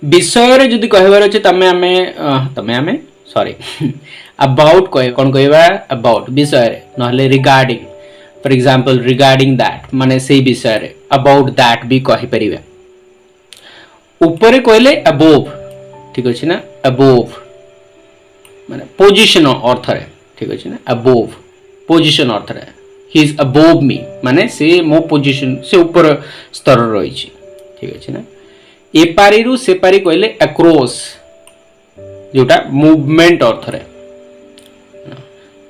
विषय रे जदि कहबार अछि तमे आमे सॉरी अबाउट कहे कोन कहबा अबाउट विषय रे नहले regarding for example regarding that माने सेही विषय रे अबाउट दैट भी कहि परिबा ऊपर कहले अबोव ठीक अछि ना अबोव माने पोजीशन अर्थ रे ठीक अछि ना अबोव पोजीशन अर्थ रे ही इज अबोव मी माने से मो पोजीशन से ऊपर स्तर रही छी ठीक अछि ना ए पारी रु से पारी कहले अक्रॉस जोटा मूवमेंट अर्थ रे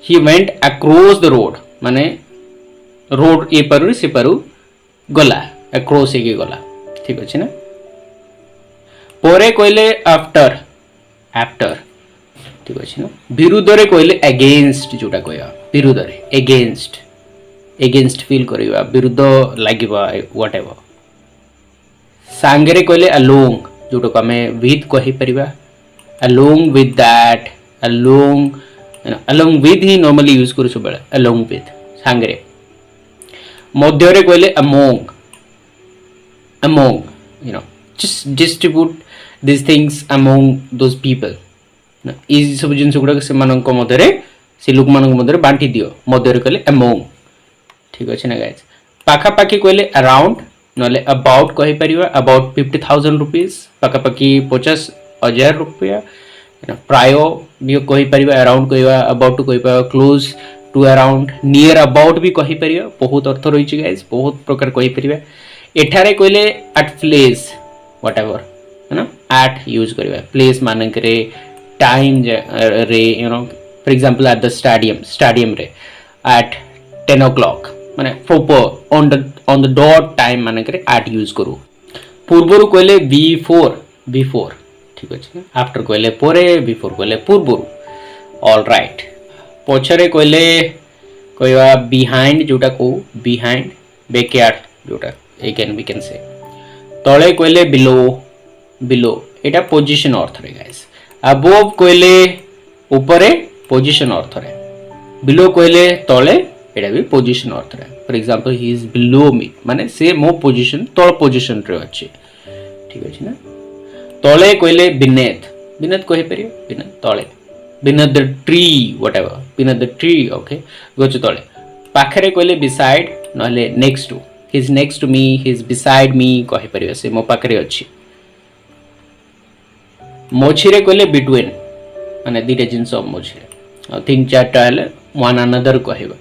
he went across the road माने रोड ए पारु से पारु गला अक्रॉस के गला ठीक अछि ना परे कहले आफ्टर आफ्टर ठीक अछि ना विरुद्ध रे कहले अगेंस्ट जोटा कहया विरुद्ध रे अगेंस्ट फील करबा विरुद्ध लागिबा व्हाटएवर सांगरे कहले अलोंग जोटा को हमें विथ कहि परिबा along with that along with he normally use करू सब अलोंग विथ सांगरे मध्य रे कहले among you know just distribute these things among those people ई सब जिन गुड़ा से मानक मध्य से लोक मानक मध्य बांटी दियो मध्य कहले among ठीक अछि ना गाइस पाखा पाखी कहले अराउंड नले अबाउट कहि परिबा अबाउट 50,000 रुपीस पाखा पाखी 50,000 रुपया प्रायो भी कहि परिबा अराउंड कहिबा अबाउट टू कहिबा close to around near about भी कहि परिबा बहुत अर्थ रही छी गाइस बहुत प्रकार कहि परिबा एठारे कहले एट प्लेस व्हाटएवर है ना एट यूज करिबा प्लेस मानक रे टाइम रे you know for example at the stadium रे एट 10 o'clock माने proper on the dot time मानक रे एट यूज करू पूर्वरु कहले बिफोर ठीक अछि ना आफ्टर कहले परे बिफोर कहले पूर्वरु ऑल राइट पछरे कहले कहवा बिहाइंड जोटा को बिहाइंड बैकयार्ड जोटा अगेन वी कैन से तले कहले बिलो एटा पोजीशन अर्थ रे गाइस अबोव कहले ऊपरे पोजीशन अर्थ रे बिलो कहले तले एटा भी पोजीशन अर्थ रे for example he is below मी माने से मो पोजीशन तळ पोजीशन रे अछि ठीक अछि ना तले कहले बिनेथ कहि परियो बिनेथ तले beneath the tree whatever beneath the tree okay गछ तले पाखरे कहले बिसाइड नले next to he is next to me he is beside me कहि परियो से मो पाखरे अछि मोछिरे कहले बिटवीन माने दिटे जिंस मोछिरे तीन चारटा हले वन अनदर कहबा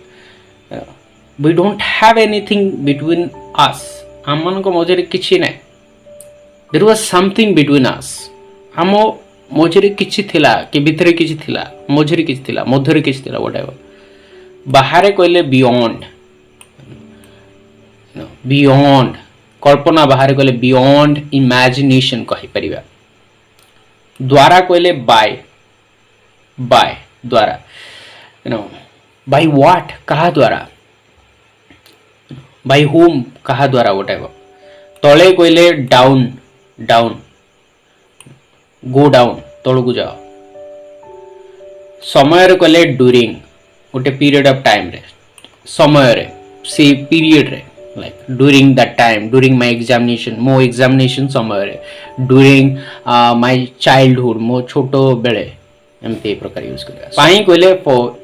we don't have anything between us हमन को मोछिरे किछि नै there was something between us हमो मोछिरे किछि थिला कि भितरे किछि थिला मोछिरे किछि थिला मध्यरे किछि थिला व्हाटएवर बाहरे कहले बियॉन्ड कल्पना बाहर कहले बियॉन्ड इमेजिनेशन कहि परिबा द्वारा कहले बाय द्वारा यू नो बाय व्हाट कहा द्वारा बाय होम कहा द्वारा व्हाटएवर तळे कहले डाउन गो डाउन तळु को जाओ समय रे कहले ड्यूरिंग गोटे पीरियड ऑफ टाइम रे समय रे से पीरियड रे like during that time during my examination somewhere during my childhood mo choto bele एमती प्रकार यूज करिया पाई कहले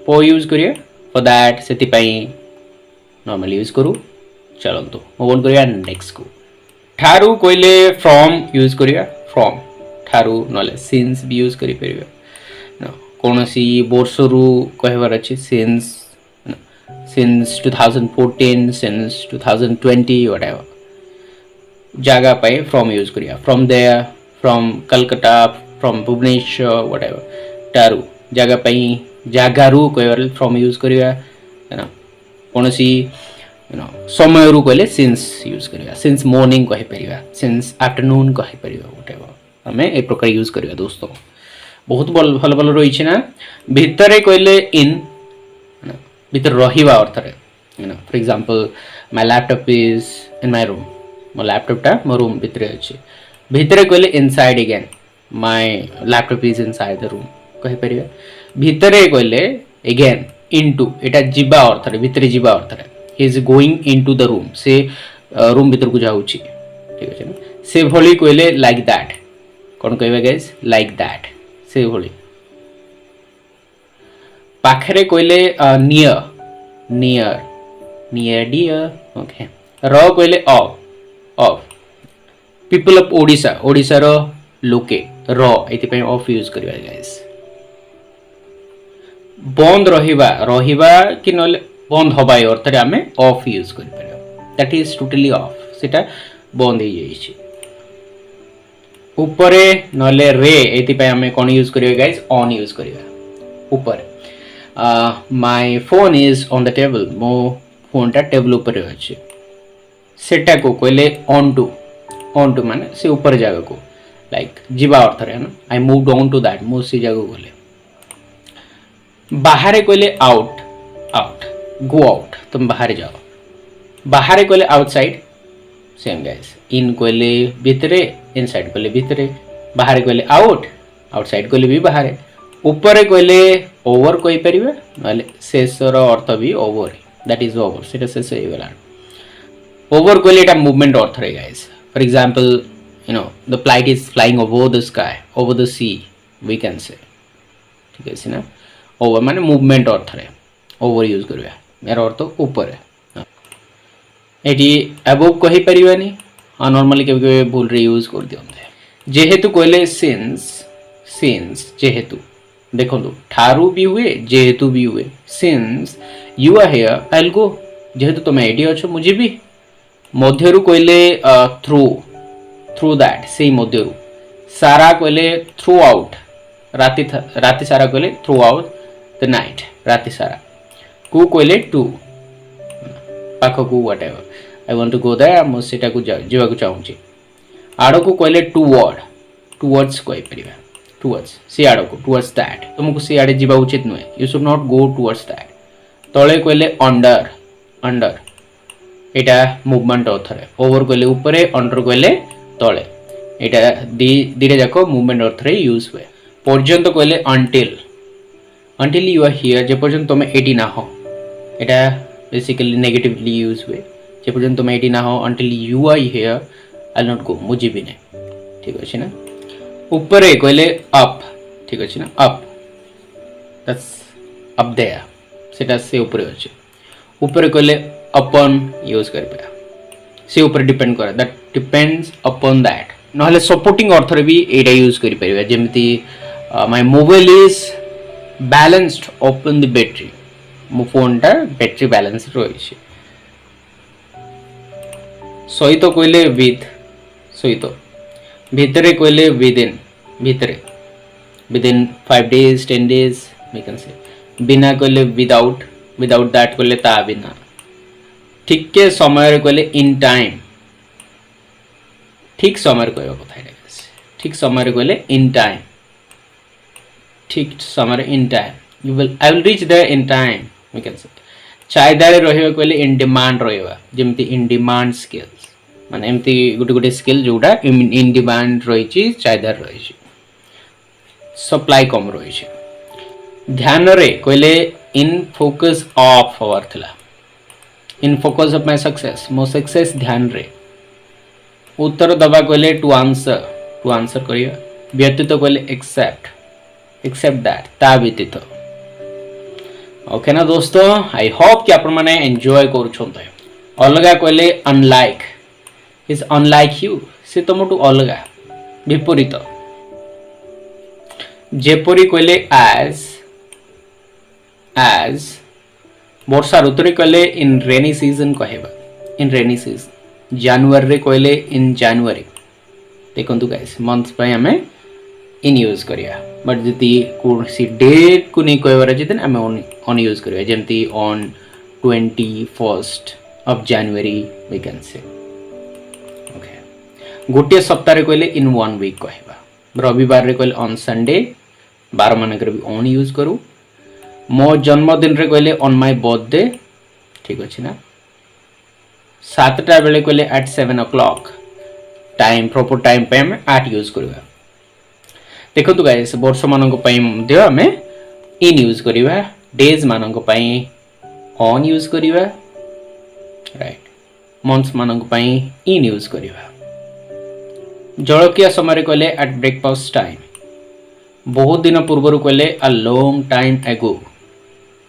पो यूज करिया फॉर दैट सेति पाई नॉर्मली यूज करू चलंतु मोन करिया नेक्स्ट को थारू कहले फ्रॉम यूज करिया फ्रॉम थारू नले सिंस भी यूज करि परिबा कोनोसी वर्षरु कहबार अछि since 2014 since 2020 whatever jaga pai from use kariya from there from Calcutta from Bhubaneswar whatever taru jaga pai jagaru koyar from use kariya you know konosi you know samay ru koile since use kariya since morning kahi pariba since afternoon kahi pariba whatever hame e prakar use kariya dosto bahut bhal bhal roichi na bhitare koile in भीतर रहिबा अर्थ रे you know for example my laptop is in my room मो laptop टा मो room भीतर अछि भीतर कहले inside again my laptop is inside the room कहि परिबा भीतर कहले अगेन इनटू एटा जिबा अर्थ रे भीतर जिबा अर्थ रे he is going into the room से रूम भीतर को जाउची ठीक अछि से भली कहले लाइक दैट कौन कहबा गाइस लाइक दैट से भली पाखरे कहले near near near dear okay र कहले of people of Odisha Odisha रो लोके र एति पय ऑफ यूज करबा गाइस बंद रहिबा रहिबा कि नले बंद हबाय अर्थ रे हमें ऑफ यूज कर परबा दैट इज टोटली ऑफ सेटा बंद हो जाई छी ऊपरे नले रे एति पय हमें कोन यूज करबा गाइस ऑन यूज करबा ऊपर my phone is on the table मो फोन टा टेबल ऊपर अछि सेटा को कहले ऑन टू माने से ऊपर जगह को लाइक जीवा अर्थ रे ना I moved on to that मो से जगह गले बाहर कहले आउट आउट गो आउट तुम बाहर जाओ बाहर कहले आउटसाइड सेम गाइस इन कहले भीतरे इनसाइड कहले भीतरे बाहर कहले आउट आउटसाइड कहले भी बाहर ऊपर कहले ओवर कहि परिबे नले शेषर अर्थ भी ओवर दैट इज ओवर सेटा शेष हे गेला ओवर कहले एटा मूवमेंट अर्थ रे guys for example you know the flight is flying over the sky over the sea we can say ठीक है ना ओवर माने मूवमेंट अर्थ रे ओवर यूज करबा मेरा अर्थ ऊपर है एटी अबव कहि परिबानी नॉर्मली के भूल रे यूज कर दियंते जेहेतु कहले सिंस जेहेतु देखो ठारू भी हुए जेहेतु भी हुए since you are here I will go जेहेतु तुम एडी अच्छो मुझे भी मध्यरु कहले थ्रू दैट से मध्यरु सारा कहले थ्रू आउट राति सारा कहले थ्रू आउट द नाइट राति सारा को कहले टू पाख को whatever I want to go there मो सेटा को जीवा को चाहूची आड़ को कहले टुवर्ड्स कहि परिबा टुवर्ड्स सी आड़ को टुवर्ड्स दैट तुमको सी आड़े जीवा उचित नुहे you should not go towards that तळे कहले अंडर एटा मूवमेंट अर्थ रे ओवर कहले ऊपरे अंडर कहले तळे एटा दिरे जाको मूवमेंट अर्थ रे यूज हुए पर्यंत कहले अंटिल यू आर हियर जे पर्यंत तुम एटी ना हो एटा बेसिकली नेगेटिवली यूज हुए जे पर्यंत तुम एटी ना हो until you are here I will not go मुझे भी नहीं ठीक अछि ना ऊपरे कहले अप ठीक अछि ना अप दैट्स अप देयर सेटा से ऊपरे अछि ऊपरे कहले अपन यूज करबा से ऊपर डिपेंड करे दैट डिपेंड्स अपॉन दैट नहले सपोर्टिंग अर्थ रे भी एटा यूज करि परिबा जेमति my mobile is balanced open the battery मो फोन टा बैटरी बैलेंस रही सहित कहले विथ सहित भितरे कहले विदिन भितरे within 5 days 10 days we can say बिना कहले विदाउट दैट कहले ता बिना ठीक के समय रे कहले इन टाइम ठीक समय रे कहबा कथा ठीक समय रे कहले इन टाइम ठीक समय in time I will reach there in time we can say चाहिदा रे रहबा कहले इन डिमांड रहबा जेमति इन डिमांड स्किल्स माने एमती गुटे स्किल जोड़ा इन डिमांड रही चाहिदा रही सप्लाई कम रही ध्यान रे कहले इन फोकस ऑफ हवर थिला in focus of my success मो सक्सेस ध्यान रे उत्तर दबा कहले टू आंसर करिया व्यतीत कहले एक्सेप्ट दैट ता व्यतीत ओके ना दोस्तों आई होप कि आपण माने एन्जॉय करूछन अलगा कहले अनलाइक इज अनलाइक यू से तुमटू अलगा विपरीत जेपरी कहले एज वर्षा ऋतु रे कहले इन रेनी सीजन कहबा इन रेनी सीजन जनवरी रे कहले इन जनवरी देखंतु गाइस मंथ पे हमें इन यूज करिया बट जति कोसी डेट को नहीं कहबार अछि तन हमें ऑन यूज करिया जेमति on 21st of January we can say okay गोटे सप्ताह रे कहले इन 1 वीक कहबा रविवार रे कहले ऑन संडे 12 मानकर भी ऑन यूज करू मो जन्मदिन रे कहले ऑन माय बर्थडे ठीक अछि ना 7टा बेले कहले eight 7 o'clock time proper time पे हम 8 यूज करबा देखो तो गाइस वर्ष मानक पई मध्ये हमें इन यूज करबा डेज मानक पई ऑन यूज करबा राइट मंथ्स मानक पई इन यूज करबा जलकिया समय कहले एट ब्रेकफास्ट टाइम, बहुत दिन पूर्व कहले अ लॉन्ग टाइम एगो,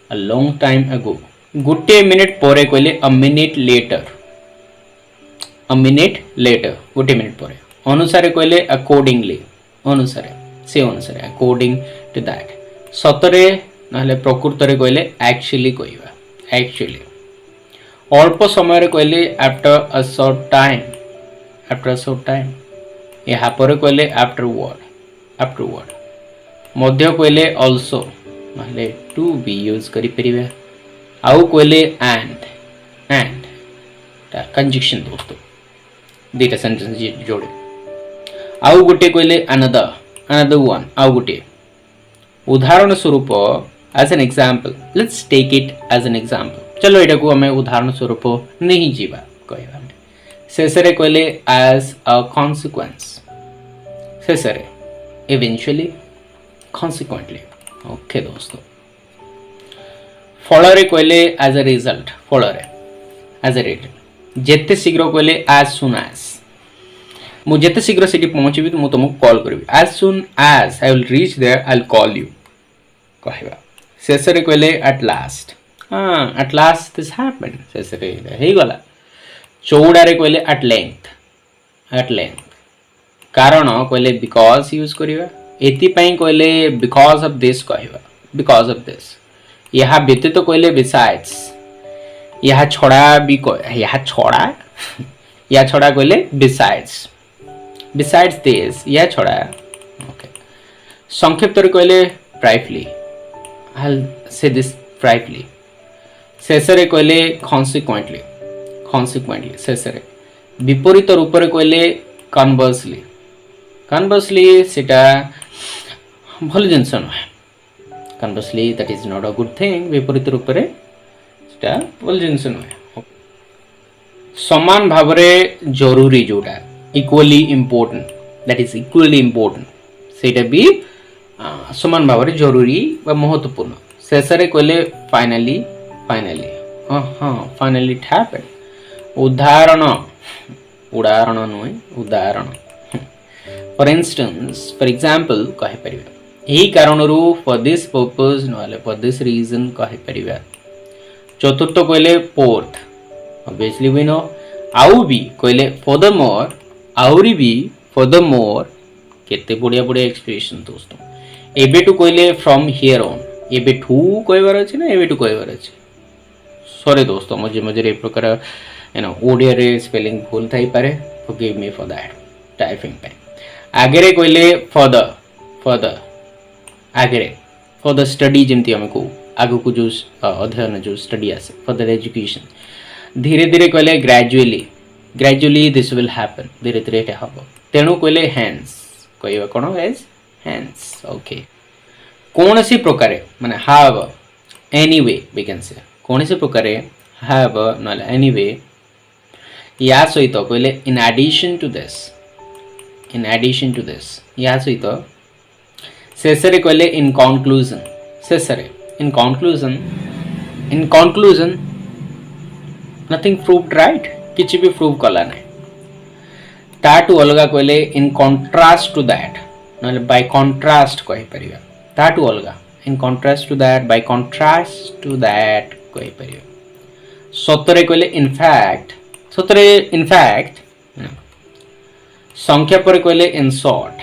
अ लॉन्ग टाइम एगो, गोटे मिनिट पर कहले a minute later, a minute later गोटे मिनिट पर, अनुसार कहले अकॉर्डिंगली, अनुसार से अनुसार अकॉर्डिंग टू दैट, सतरे ना प्रकृत रे कहले एक्चुअली कहवा, एक्चुअली, अल्प समय कहले after a short time, after a short time, यहाँ पर कहले आफ्टरवर्ड, आफ्टरवर्ड, मध्य कहले ऑल्सो ना टू बी यूज करि परिबे, आउ कहले एंड कंजक्शन दोस्तों दीटा सेंटेंस जोड़े, आउ गोटे कहले अनदर, अनदर वन, आउ गोटे, उदाहरण स्वरूप as an example, let's take it as an example, चलो एटा को हमें उदाहरण स्वरूप नहीं जीवा कहबा, शेषरे कहले एज अ कॉन्सिक्वेंस, शेषरे इवेंचुअली, कॉन्सिक्वेंटली, ओके दोस्तों, फलरे कहले एज अ रिजल्ट, फलरे एज अ रिजल्ट, जेते शीघ्र कहले एज सुन एज, मु जेते शीघ्र सेठी पहुंचबी मु तुमको कॉल करबी, as soon as I will reach there I will call you कहबा, शेषरे कहले एट लास्ट, हाँ एट लास्ट दिस हैपेंड, शेषरे हे गला, चौड़ारे कहले एट लेंथ, एट लेंथ, कारण कहले बिकॉज यूज करिवा, एति पई कहले बिकॉज ऑफ दिस कहबा, बिकॉज ऑफ दिस, यहाँ व्यतीत तो कहले बिसाइड्स, यहाँ छड़ा भी यहाँ छड़ा या छड़ा कहले बिसाइड्स, बिसाइड्स दिस या छड़ा, ओके, संक्षिप्त कहले briefly, I will say this briefly, शेषरे कहले कॉन्सिक्वेंटली, कॉन्सिक्वेंटली, शेषरे विपरीत रूप रे कहले कन्वर्सली, कन्वर्सली सेटा भल जिनस नुहे, conversely that is not a good thing, विपरीत रूप रे सेटा भल जिनस नुहे, समान भाव रे जरूरी जोटा equally important, that is equally important, सेटा भी समान भाव रे जरूरी व महत्वपूर्ण, शेषरे कहले फाइनली, फाइनली, हाँ हाँ फाइनली इट हैपेंड, उदाहरण, उदाहरण नुहे उदाहरण, फॉर इंस्टेंस, फॉर एग्जांपल कहि परिबा, एही कारणरू फॉर दिस पर्पस नले फॉर दिस रीजन कहि परिबा, चतुर्थ कहले फोर्थ, ऑब्वियसली वी नो, आउ भी कहले फर्दरमोर, आउरी भी फर्दरमोर, केते बढ़िया बढ़िया एक्सप्रेशन दोस्तों, एबेटू कहले फ्रॉम हियर ऑन, एबेठू कहबार अछि ना एबेटू कहबार अछि, सॉरी दोस्तों मजे मजे ए प्रकार ओडिया रे स्पेलिंग भूल थाई पारे, forgive me for that, typing पे, आगे कहले फर्दर, फर्दर आगे फर्दर स्टडी, जमती आम को आगु को जो अध्ययन जो स्टडी आसे फर्दर एजुकेशन, धीरे धीरे कहले gradually, gradually this will happen, धीरे धीरे एटा हबो, तेणु कहले हैंस, कहबा कोन गाइस हैंस, ओके, कौन सी प्रकार माने हाव, एनीवे वी कैन से, कौन सी प्रकार हाव नले एनीवे, या सहित कहले in addition to this, in addition to this, या सहित शेषरे कहले इन कंक्लूजन, शेषरे in conclusion, in conclusion nothing proved right, किछि भी प्रूव कला नै, ताटू अलगा कहले इन कंट्रास्ट टू दैट, नले बाय कंट्रास्ट कहि परिबा, ताटू अलगा, in contrast to that, by contrast to that कहि परिबा, सतरे कहले इन फैक्ट, सतरे इन फैक्ट, संख्या पर कहले इन शॉर्ट,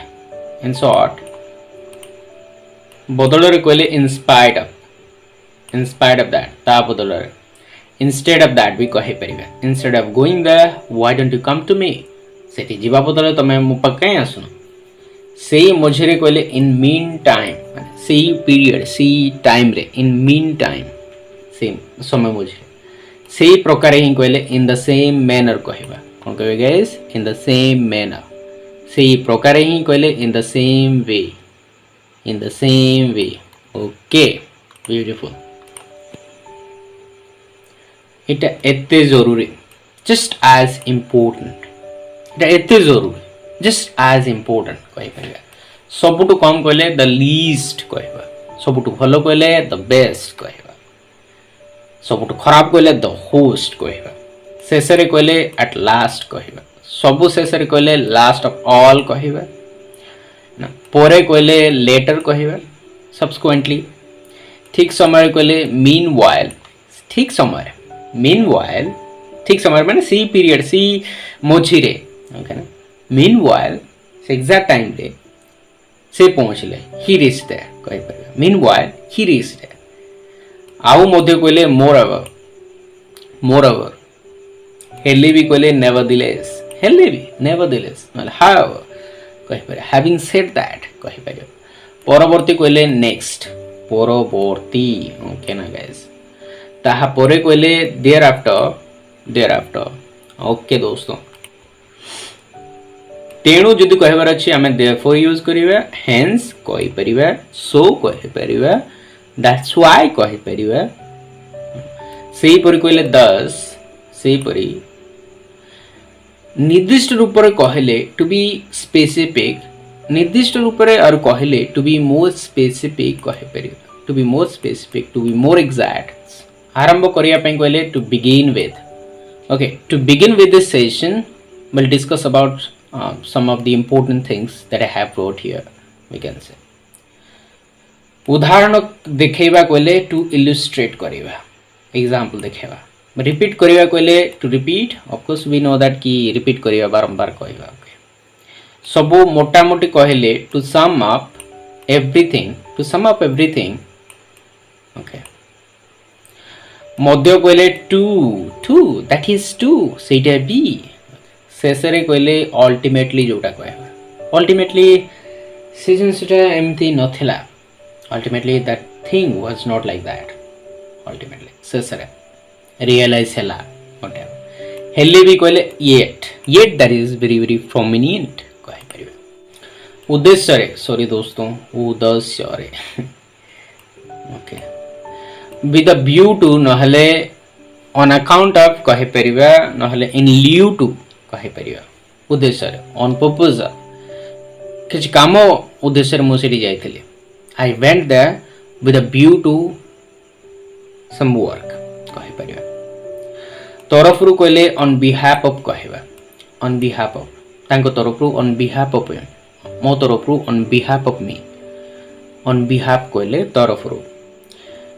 इन शॉर्ट, बदल रे कहले in spite of, in spite of that, ता बदल रे इंस्टेड ऑफ दैट भी कहि परिबा, instead of going there why don't you come to me, सेठी जीवा बदल तमे मु पक्कै आसुन, सेई मझरे कहले इन मीन टाइम, सेई पीरियड, सेई टाइम रे, इन मीन टाइम, सेम समय मझरे, सेई प्रकार ही कहले इन द सेम मैनर कहबा, कोन कहबे guys, in the same manner, सेई प्रकार ही कहले in the same way, in the same way, okay beautiful, इटा एते जरूरी, जस्ट एज इम्पोर्टेंट, इटा एते जरूरी, जस्ट एज इम्पोर्टेंट कहि परिबा, सबुटु कम कहले द लीस्ट कहबा, सबुटु भलो कहले द बेस्ट कहबा, सबुटु खराब कहले द होस्ट कहबा, शेषरे कहले एट लास्ट कहबा, सबु शेष रे कहले लास्ट ऑफ ऑल कहबा ना पोरे कहले लेटर कहबा सब्सिक्वेंटली ठीक समय कहले मीन वाइल ठीक समय मीन वाइल ठीक समय माने सी पीरियड सी मोची रे ओके ना मीन वाइल से एग्जैक्ट टाइम रे से पहुंचले ही रीच देयर कहि पर मीन वाइल ही रीच देयर आउ मध्य कहले मोर ओवर हेले भी कहले नेवरदिलेस मतलब हाउ कहि पर हैविंग सेड दैट कहि पर परवर्ती कहले नेक्स्ट परवर्ती ओके ना गाइस ताहा परे कहले देयर आफ्टर ओके दोस्तों तेणु जदि कहबार अछि आमे देयरफॉर यूज करिवा हेंस कहि परिबा सो कहि परिबा दैट्स व्हाई कहि परिबा सेही परि कहले दस सेही परि निर्दिष्ट रूप रे कहले टू बी स्पेसिफिक निर्दिष्ट रूप रे और कहले टू बी मोर स्पेसिफिक कहि परिबा to be more specific to be more exact आरंभ करिया पई कहले to begin with okay to begin with this session we'll discuss about some of the important things that I have wrote here we can say उदाहरण देखैबा कहले to illustrate करिबा example देखैबा repeat करिबा कहले to repeat of course we know that कि repeat करिबा बारंबार कहबा सबो मोटा मोटी कहले to sum up everything okay मध्य कहले टू दैट इज टू सेटा बी शेष रे कहले अल्टीमेटली जोटा कहबा अल्टीमेटली से जिनसटा एमती नथिला ultimately that thing was not like that ultimately शेष रे रियलाइज हला व्हाटएवर हेले भी कहले yet that is very prominent कहि परिबा उद्देश्य रे सॉरी दोस्तों उद्देश्य रे okay with a view to नहले on account of कहि परिबा नहले in lieu to कहि परिबा उद्देश्य रे on purpose किछ काम उद्देश्य रे मु सेठी जाइथिले I went there with a view to some work कहि परिबा तरफ रु कहले on behalf of कहबा on behalf of तांको तरफ रु on behalf of मो तरफ रु on behalf of me on behalf कहले तरफ रु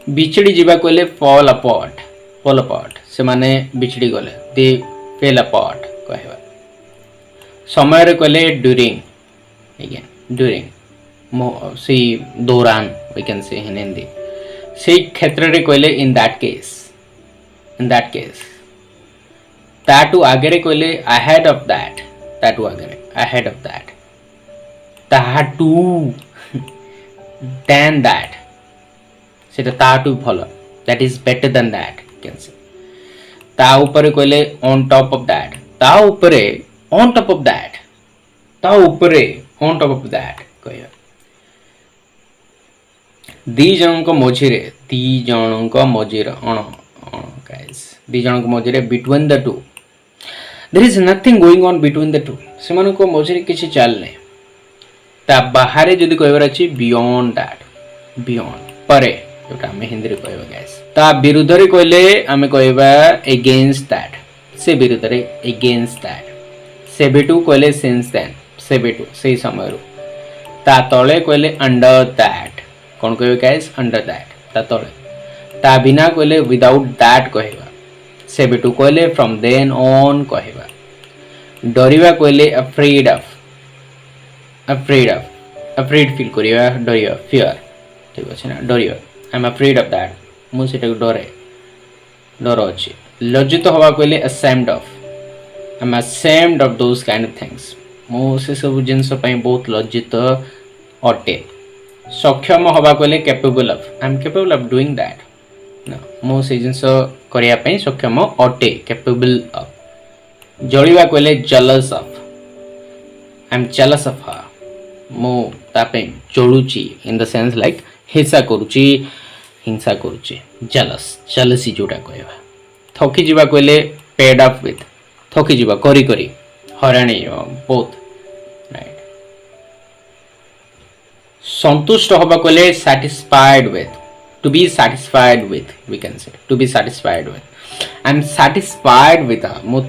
बिछड़ी जीवा कहले fall apart से माने बिछड़ी गले दे fell apart कहबा समय रे कहले during से दौरान we can say in Hindi से क्षेत्र रे कहले in that case ताटू आगे रे कहले ahead of that ताटू than that सेटा ताटू भलो that is better than that can say ता ऊपर कहले ऑन टॉप ऑफ दैट ता ऊपर ऑन टॉप ऑफ दैट कहया दी जनक मझिरे अण गाइस दी जनक मझिरे between the two there is nothing going on between the two सेमान को मझिरे किछि चाल नै ता बाहरे जदी कहबार अछि बियॉन्ड परे जोटा हमें हिंदी रे कहबा गाइस ता विरुद्ध रे कहले हमें कहबा अगेंस्ट दैट से विरुद्ध रे अगेंस्ट दैट सेबेटू कहले सिंस देन सेबेटू से समय रो ता तळे कहले अंडर दैट कोन कहबे गाइस अंडर दैट ता तळे ता बिना कहले विदाउट दैट कहबा सेबेटू कहले फ्रॉम देन ऑन कहबा डरिबा कहले अफ्रेड फील करिया डरिया फियर ठीक अछि ना डरिया I am afraid of that मु सेटा डर अछि लज्जित हवा कहले ashamed of I am ashamed of those kind of things मु से सब जिंस पई बहुत लज्जित अटे सक्षम हवा कहले capable of I am capable of doing that ना मु से जिंस करिया पई सक्षम अटे capable of जळिवा कहले jealous of I am jealous of her मु ता पे जळुची इन द सेंस लाइक हिंसा करुची jealousy जोटा कहबा थकी जीवा कहले पेड अप विथ थकी जीवा करी हराणी बहुत राइट संतुष्ट हबा कहले satisfied with to be satisfied with we can say to be satisfied with I am satisfied with मु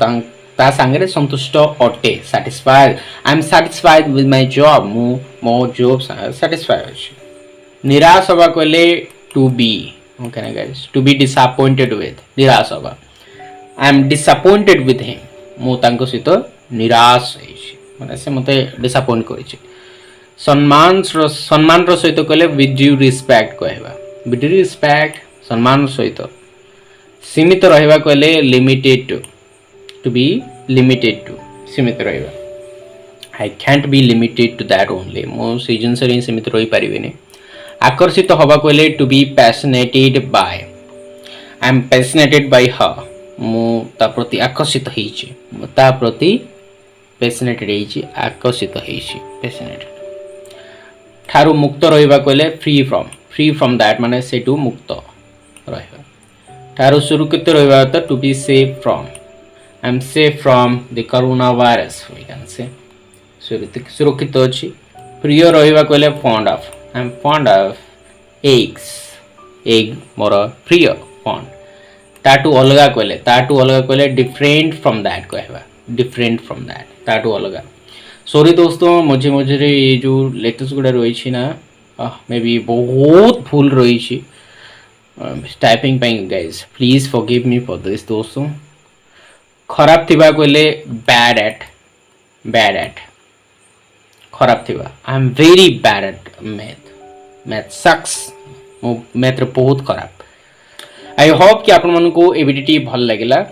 ता सांगे संतुष्ट अटे satisfied I am satisfied with my job मो जॉब satisfied अछि निराश हवा कहले to be okay ना guys to be disappointed with निराश हवा I am disappointed with him मो तांको सहित निराश अछि माने से मते डिसअपॉइंट करिछि सम्मान रो सहित कहले with due respect कहबा with due respect सम्मान सहित सीमित रहबा कहले limited to be limited to सीमित रहबा I can't be limited to that only मो सीजन से सीमित रही परिबेनी आकर्षित हवा कहले to be fascinated by I am fascinated by her मो ता प्रति आकर्षित हेछि ता प्रति fascinated हेछि आकर्षित हेछि fascinated ठारू मुक्त रहबा कहले free from that माने सेटू मुक्त रहबा ठारू सुरक्षित रहबा त to be safe from I am safe from the coronavirus we can say सुरक्षित अछि प्रिय रहबा कहले fond of I am fond of egg मोर प्रिय fond ताटू अलगा कहले different from that कहबा different from that ताटू अलगा सॉरी दोस्तों मझे मझे ये जो लेटेस्ट गुड़ा रही छी ना मे बी बहुत भूल रही छी टाइपिंग पे guys please forgive me for this दोस्तों खराब थिबा कहले बैड एट खराब थिबा I am very bad at math sucks मो मैथ रे बहुत खराब आई होप कि आपण मन को ए वीडियो भल लागला